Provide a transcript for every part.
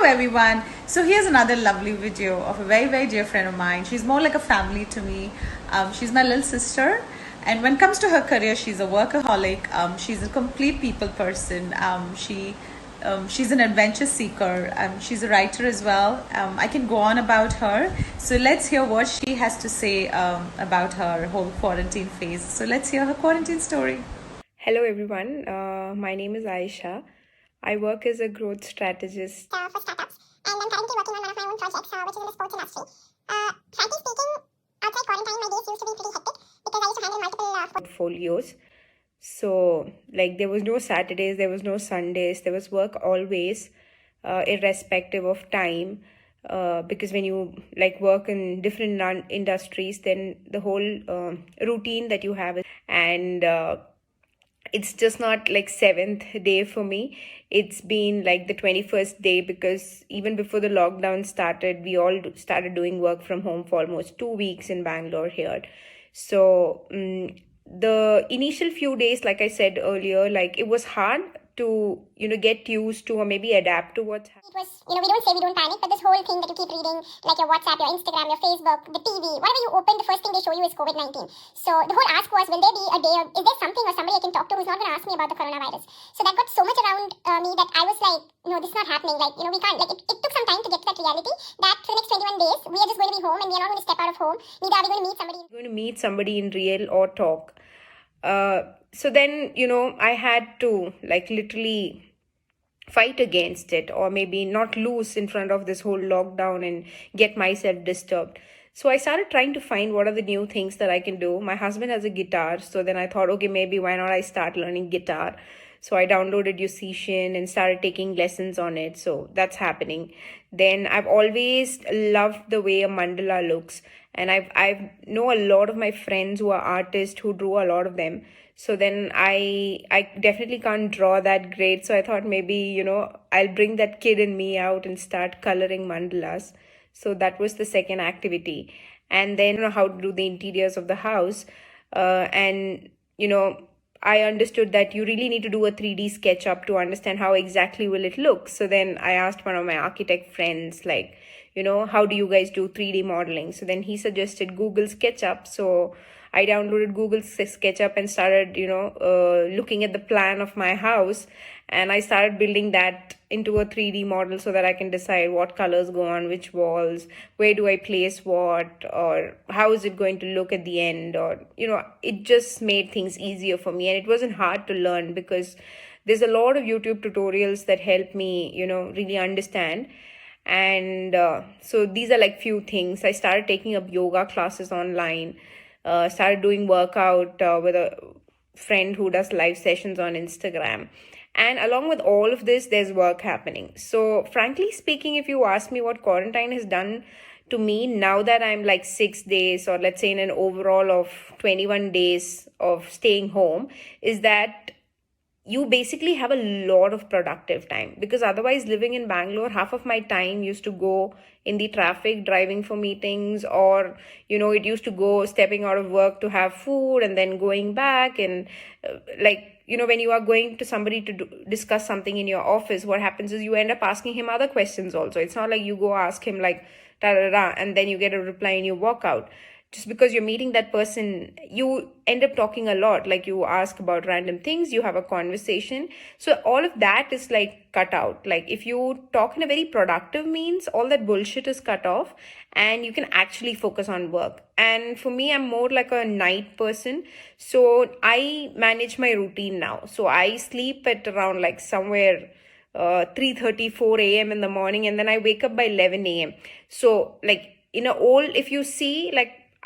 everyone. So here's another lovely video of a very dear friend of mine. She's more like a family to me. She's my little sister, and when it comes to her career, she's a workaholic. She's a complete people person. She's an adventure seeker. She's a writer as well. I can go on about her. So let's hear what she has to say about her whole quarantine phase. So let's hear her quarantine story. Hello everyone, my name is Aisha. I work as a growth strategist for startups, and I'm currently working on one of my own projects, which is in the sports industry. Frankly speaking, outside quarantine, my days used to be pretty hectic because I used to handle multiple portfolios. So, like, there was no Saturdays, there was no Sundays, there was work always, irrespective of time. Because when you work in different industries, then the whole routine that you have and it's just not like seventh day for me. It's been like the 21st day, because even before the lockdown started, we all started doing work from home for almost 2 weeks in Bangalore here. So the initial few days, like I said earlier, it was hard to get used to or maybe adapt to what's happening. It was, we don't say we don't panic, but this whole thing that you keep reading, like your WhatsApp, your Instagram, your Facebook, the TV, whatever you open, the first thing they show you is COVID-19. So the whole ask was, will there be a day, or is there something or somebody I can talk to who's not going to ask me about the coronavirus? So that got so much around me that I was like, no, this is not happening. We can't, it took some time to get to that reality that for the next 21 days, we are just going to be home and we are not going to step out of home. Neither are we going to meet somebody. We're going to meet somebody in real or talk. So then, I had to literally fight against it, or maybe not lose in front of this whole lockdown and get myself disturbed. So I started trying to find what are the new things that I can do. My husband has a guitar, so then I thought, okay, maybe why not I start learning guitar. So I downloaded Musician and started taking lessons on it. So that's happening. Then I've always loved the way a mandala looks, and I know a lot of my friends who are artists who drew a lot of them. So then I definitely can't draw that great. So I thought maybe, I'll bring that kid in me out and start coloring mandalas. So that was the second activity. And then how to do the interiors of the house. And I understood that you really need to do a 3D SketchUp to understand how exactly will it look. So then I asked one of my architect friends, how do you guys do 3D modeling? So then he suggested Google SketchUp. So I downloaded Google SketchUp and started, looking at the plan of my house. And I started building that into a 3D model so that I can decide what colors go on which walls, where do I place what, or how is it going to look at the end, or, it just made things easier for me. And it wasn't hard to learn because there's a lot of YouTube tutorials that help me, really understand. And so these are few things. I started taking up yoga classes online. Started doing workout with a friend who does live sessions on Instagram. And along with all of this, there's work happening. So frankly speaking, if you ask me what quarantine has done to me now that I'm 6 days, or let's say in an overall of 21 days of staying home, is that you basically have a lot of productive time. Because otherwise, living in Bangalore, half of my time used to go in the traffic driving for meetings, or it used to go stepping out of work to have food and then going back. And when you are going to somebody to discuss something in your office, what happens is you end up asking him other questions also. It's not like you go ask him da and then you get a reply and you walk out. Just because you're meeting that person, you end up talking a lot. You ask about random things, you have a conversation. So all of that is cut out. If you talk in a very productive means, all that bullshit is cut off and you can actually focus on work. And for me, I'm more like a night person. So I manage my routine now. So I sleep at around somewhere 3:30, 4 a.m. in the morning, and then I wake up by 11 a.m. So if you see,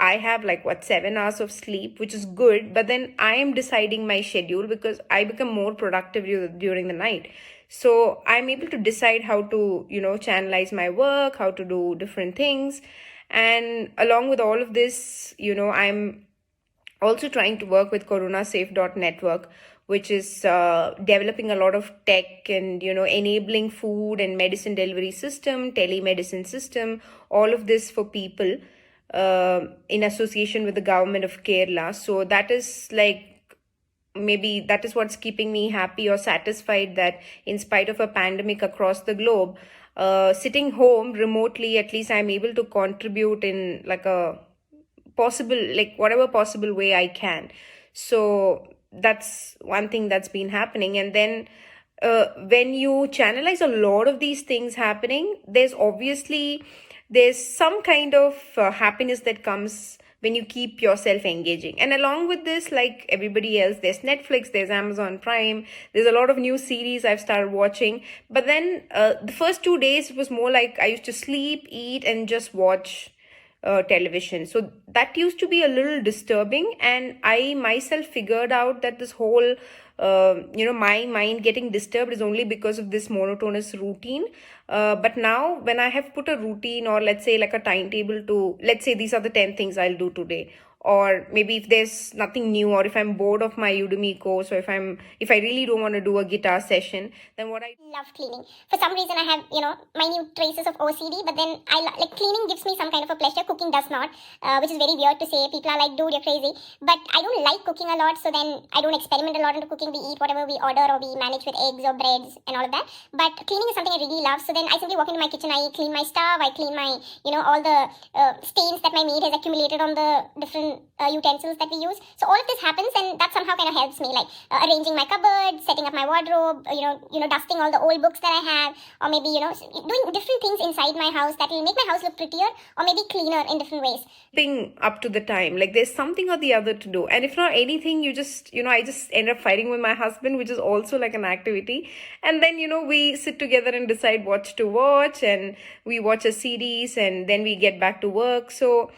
I have 7 hours of sleep, which is good, but then I am deciding my schedule because I become more productive during the night. So I'm able to decide how to, channelize my work, how to do different things. And along with all of this, I'm also trying to work with coronasafe.network, which is developing a lot of tech and, enabling food and medicine delivery system, telemedicine system, all of this for people in association with the government of Kerala. So that is maybe that is what's keeping me happy or satisfied, that in spite of a pandemic across the globe, sitting home remotely, at least I'm able to contribute in like a possible, like whatever possible way I can. So that's one thing that's been happening. And then when you channelize a lot of these things happening, there's some kind of happiness that comes when you keep yourself engaging. And along with this, like everybody else, there's Netflix, there's Amazon Prime, there's a lot of new series I've started watching. But then the first 2 days, it was more like I used to sleep, eat, and just watch television. So that used to be a little disturbing, and I myself figured out that this whole my mind getting disturbed is only because of this monotonous routine. But now when I have put a routine, or let's say like a timetable to, let's say these are the 10 things I'll do today, or maybe if there's nothing new, or if I'm bored of my Udemy course, or if I really don't want to do a guitar session, then what I love cleaning. For some reason, I have, minute traces of OCD, but then like cleaning gives me some kind of a pleasure. Cooking does not, which is very weird to say. People are like, dude, you're crazy. But I don't like cooking a lot, so then I don't experiment a lot into cooking. We eat whatever we order, or we manage with eggs or breads and all of that. But cleaning is something I really love. So then I simply walk into my kitchen, I clean my stove, I clean my, all the stains that my maid has accumulated on the different utensils that we use. So all of this happens, and that somehow kind of helps me, like arranging my cupboard, setting up my wardrobe, dusting all the old books that I have, or maybe doing different things inside my house that will make my house look prettier, or maybe cleaner in different ways. Being up to the time, like there's something or the other to do, and if not anything, you just I just end up fighting with my husband, which is also like an activity. And then we sit together and decide what to watch, and we watch a series, and then we get back to work. So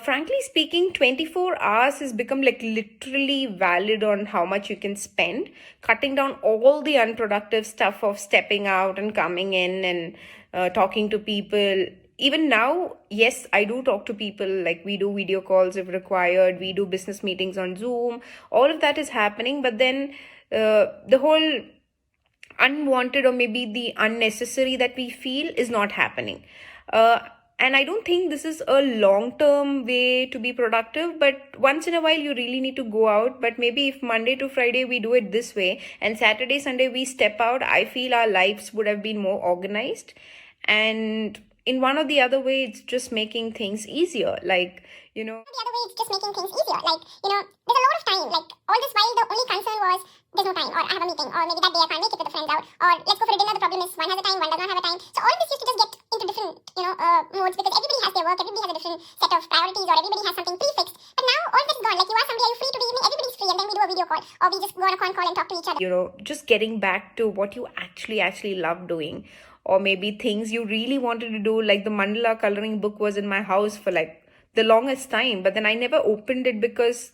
frankly speaking, 24 hours has become like literally valid on how much you can spend, cutting down all the unproductive stuff of stepping out and coming in and talking to people. Even now, yes, I do talk to people, like we do video calls if required, we do business meetings on Zoom, all of that is happening. But then the whole unwanted, or maybe the unnecessary that we feel, is not happening. And I don't think this is a long-term way to be productive, but once in a while you really need to go out. But maybe if Monday to Friday we do it this way, and Saturday, Sunday we step out, I feel our lives would have been more organized. And in one or the other way, it's just making things easier. Like, The other way, it's just making things easier. Like, there's a lot of time. Like, all this while, the only concern was there's no time, or I have a meeting, or maybe that day I can't make it with the friends out, or let's go for a dinner. The problem is one has a time, one does not have a time. So all of this used to just get into different, modes, because everybody has their work, everybody has a different set of priorities, or everybody has something prefixed. But now all this is gone. Like, you ask somebody, are you free today evening? Everybody's free, and then we do a video call, or we just go on a con call and talk to each other. Just getting back to what you actually love doing, or maybe things you really wanted to do. Like the mandala coloring book was in my house for like the longest time, but then I never opened it because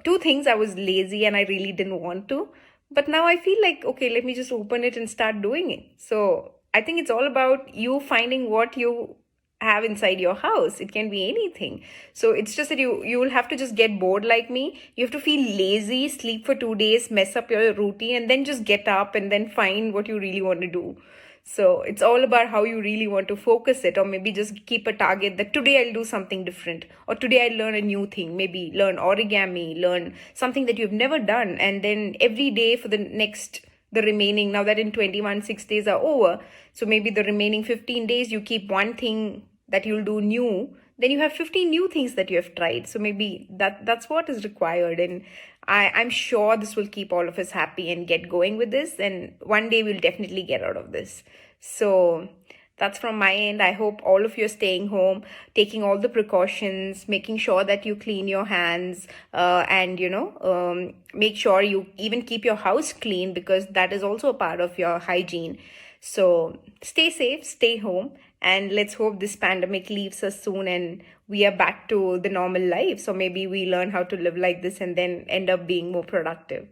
two things: I was lazy and I really didn't want to. But now I feel like, okay, let me just open it and start doing it. So I think it's all about you finding what you have inside your house. It can be anything. So it's just that you will have to just get bored like me. You have to feel lazy, sleep for 2 days, mess up your routine, and then just get up and then find what you really want to do. So it's all about how you really want to focus it, or maybe just keep a target that today I'll do something different, or today I'll learn a new thing, maybe learn origami, learn something that you've never done. And then every day for the remaining, now that in 21, 6 days are over, so maybe the remaining 15 days, you keep one thing that you'll do new, then you have 15 new things that you have tried. So maybe that's what is required. And I'm sure this will keep all of us happy and get going with this. And one day we'll definitely get out of this. So that's from my end. I hope all of you are staying home, taking all the precautions, making sure that you clean your hands, and make sure you even keep your house clean, because that is also a part of your hygiene. So stay safe, stay home, and let's hope this pandemic leaves us soon and we are back to the normal life. So maybe we learn how to live like this and then end up being more productive.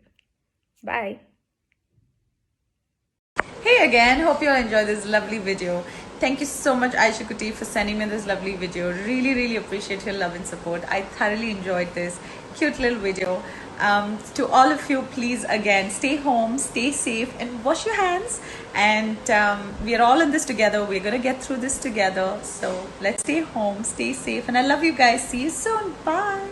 Bye. Hey again, hope you all enjoyed this lovely video. Thank you so much, Aisha Kuti, for sending me this lovely video. Really appreciate your love and support. I thoroughly enjoyed this cute little video. To all of you, please again, stay home, stay safe, and wash your hands. And we are all in this together. We're going to get through this together. So let's stay home, stay safe. And I love you guys. See you soon. Bye.